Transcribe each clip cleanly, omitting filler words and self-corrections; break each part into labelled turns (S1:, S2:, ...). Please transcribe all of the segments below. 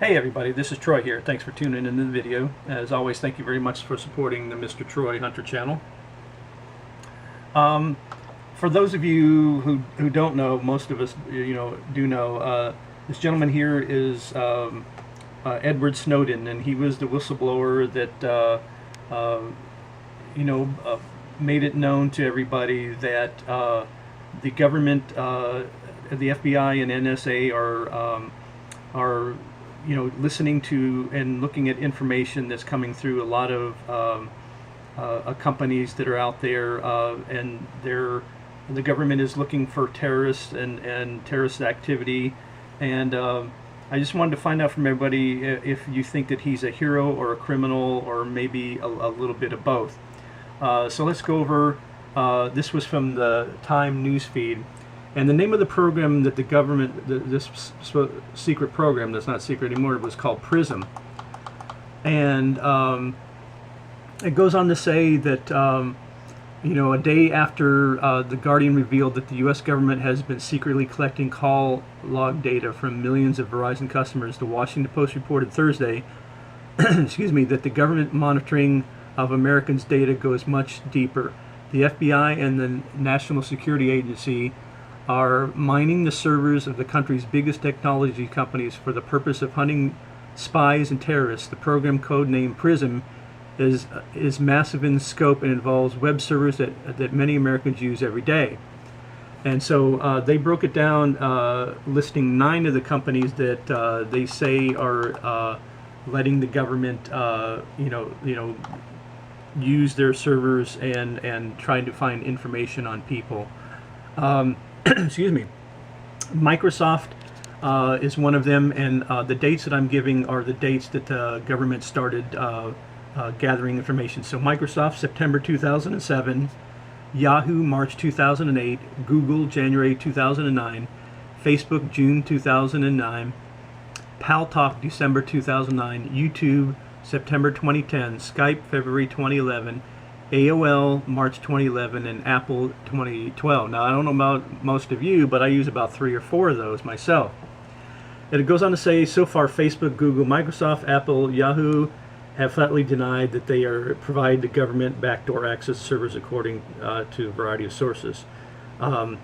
S1: Hey everybody, this is Troy here. Thanks for tuning in to the video. As always, thank you very much for supporting the Mr. Troy Hunter channel. For those of you who don't know, most of us do know, this gentleman here is Edward Snowden, and he was the whistleblower that made it known to everybody that the government, the F.B.I. and N.S.A. are listening to and looking at information that's coming through a lot of companies that are out there, and the government is looking for terrorists and terrorist activity. And I just wanted to find out from everybody if you think that he's a hero or a criminal, or maybe a little bit of both. So let's go over, this was from the Time news feed. And the name of the program that the government, this secret program that's not secret anymore, was called PRISM. And it goes on to say that, a day after The Guardian revealed that the U.S. government has been secretly collecting call log data from millions of Verizon customers, the Washington Post reported Thursday, excuse me, that the government monitoring of Americans' data goes much deeper. The FBI and the National Security Agency are mining the servers of the country's biggest technology companies for the purpose of hunting spies and terrorists. The program, codenamed PRISM, is massive in scope and involves web servers that many Americans use every day. And so they broke it down, listing 9 of the companies that they say are letting the government, use their servers and trying to find information on people. Excuse me. Microsoft is one of them, and the dates that I'm giving are the dates that the government started gathering information. So Microsoft, September 2007, Yahoo, March 2008, Google, January 2009, Facebook, June 2009, Paltalk, December 2009, YouTube, September 2010, Skype, February 2011, AOL, March 2011, and Apple 2012. Now, I don't know about most of you, but I use about 3 or 4 of those myself. And it goes on to say, so far, Facebook, Google, Microsoft, Apple, Yahoo have flatly denied that they provide the government backdoor access servers, according to a variety of sources. Well,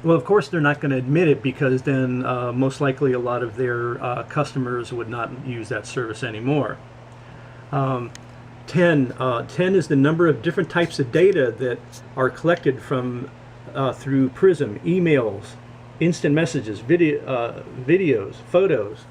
S1: of course, they're not going to admit it, because then most likely a lot of their customers would not use that service anymore. 10 is the number of different types of data that are collected from through PRISM: emails, instant messages, videos, photos,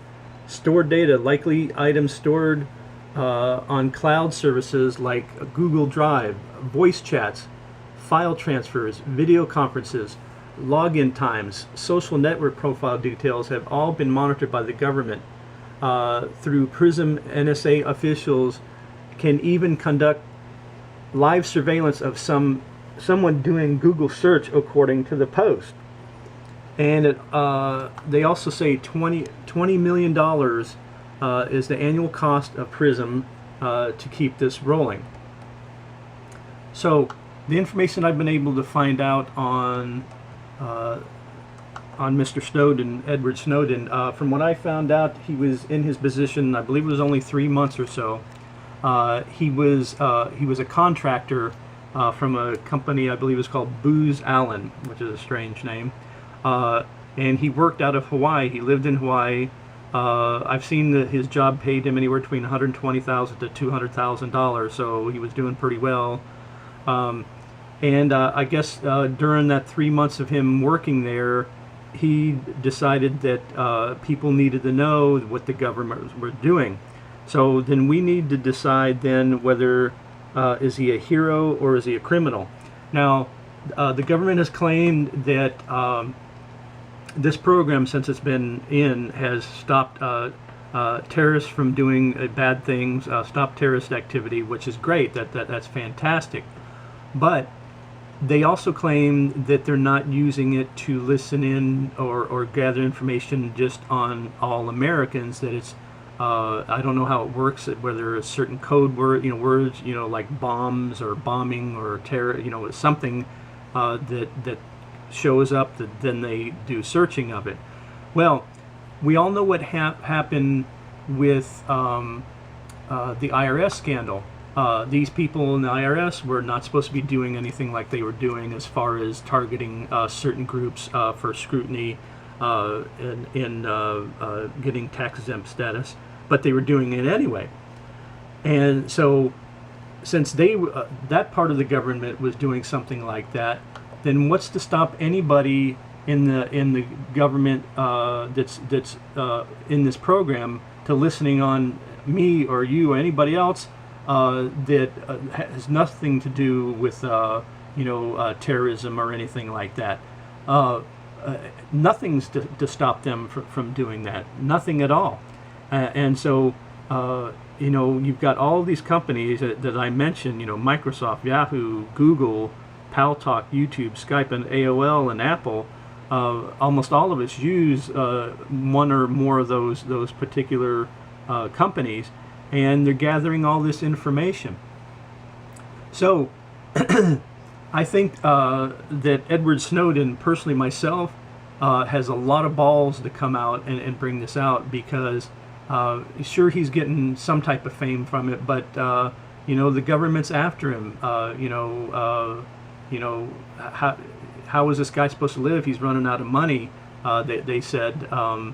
S1: stored data, likely items stored on cloud services like Google Drive, voice chats, file transfers, video conferences, login times, social network profile details have all been monitored by the government through PRISM. N.S.A. officials can even conduct live surveillance of someone doing Google search, according to the Post. And they also say $20 million is the annual cost of PRISM to keep this rolling. So the information I've been able to find out on Mr. Snowden, Edward Snowden, from what I found out, he was in his position, I believe it was only 3 months or so. He was a contractor from a company, I believe it was called Booz Allen, which is a strange name. And he worked out of Hawaii. He lived in Hawaii. I've seen that his job paid him anywhere between $120,000 to $200,000, so he was doing pretty well. And I guess during that 3 months of him working there, he decided that people needed to know what the government was doing. So then we need to decide then whether is he a hero or is he a criminal. Now, the government has claimed that this program, since it's been in, has stopped terrorists from doing bad things, stopped terrorist activity, which is great. That's fantastic. But they also claim that they're not using it to listen in or gather information just on all Americans, that it's I don't know how it works, whether a certain code word, words, like bombs or bombing or terror, something that shows up, that then they do searching of it. Well, we all know what happened with the IRS scandal. These people in the IRS were not supposed to be doing anything like they were doing as far as targeting certain groups for scrutiny in getting tax-exempt status, but they were doing it anyway. And so since that part of the government was doing something like that, then what's to stop anybody in the government that's in this program to listening on me or you or anybody else that has nothing to do with terrorism or anything like that? Nothing's to stop them from doing that. Nothing at all. And so you've got all these companies that I mentioned. Microsoft, Yahoo, Google, Paltalk, YouTube, Skype, and AOL and Apple. Almost all of us use one or more of those particular companies, and they're gathering all this information. So I think that Edward Snowden, personally myself, has a lot of balls to come out and bring this out, because sure, he's getting some type of fame from it, but the government's after him. How is this guy supposed to live? He's running out of money. They said, the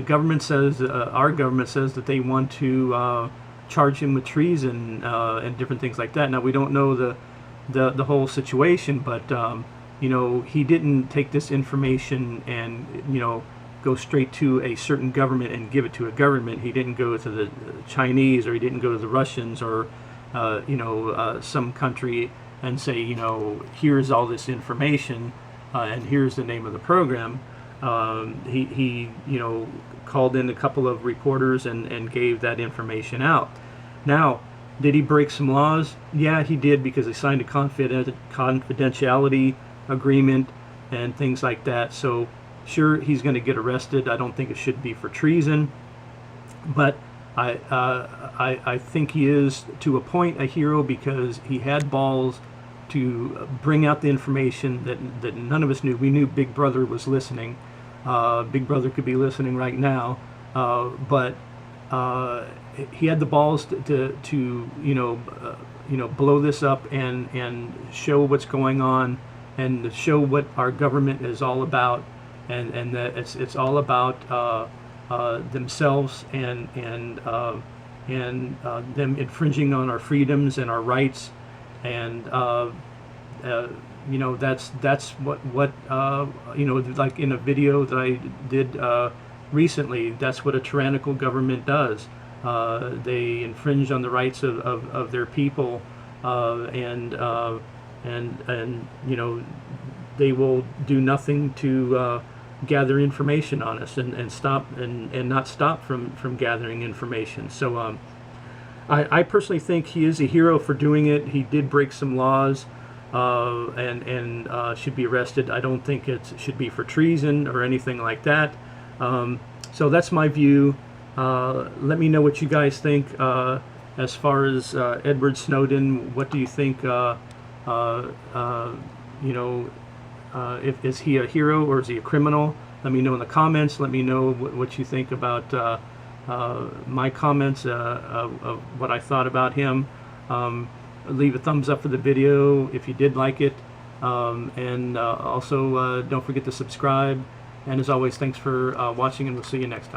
S1: government says, our government says that they want to charge him with treason and different things like that. Now, we don't know the whole situation, but he didn't take this information and go straight to a certain government and give it to a government. He didn't go to the Chinese, or he didn't go to the Russians, or some country and say, here's all this information and here's the name of the program. He called in a couple of reporters and gave that information out. Now, did he break some laws? Yeah, he did, because he signed a confidentiality agreement and things like that. So sure, he's going to get arrested. I don't think it should be for treason, but I think he is, to a point, a hero, because he had balls to bring out the information that none of us knew. We knew Big Brother was listening. Big Brother could be listening right now, but he had the balls to blow this up and show what's going on, and to show what our government is all about, and that it's all about themselves and them infringing on our freedoms and our rights, and that's what like in a video that I did recently, that's what a tyrannical government does. They infringe on the rights of their people, and they will do nothing to gather information on us and stop and not stop from gathering information. So I personally think he is a hero for doing it. He did break some laws and should be arrested. I don't think it should be for treason or anything like that. So that's my view. Let me know what you guys think as far as Edward Snowden. What do you think? Is he a hero or is he a criminal? Let me know in the comments. Let me know what you think about my comments of what I thought about him. Leave a thumbs up for the video if you did like it, and also don't forget to subscribe. And as always, thanks for watching, and we'll see you next time.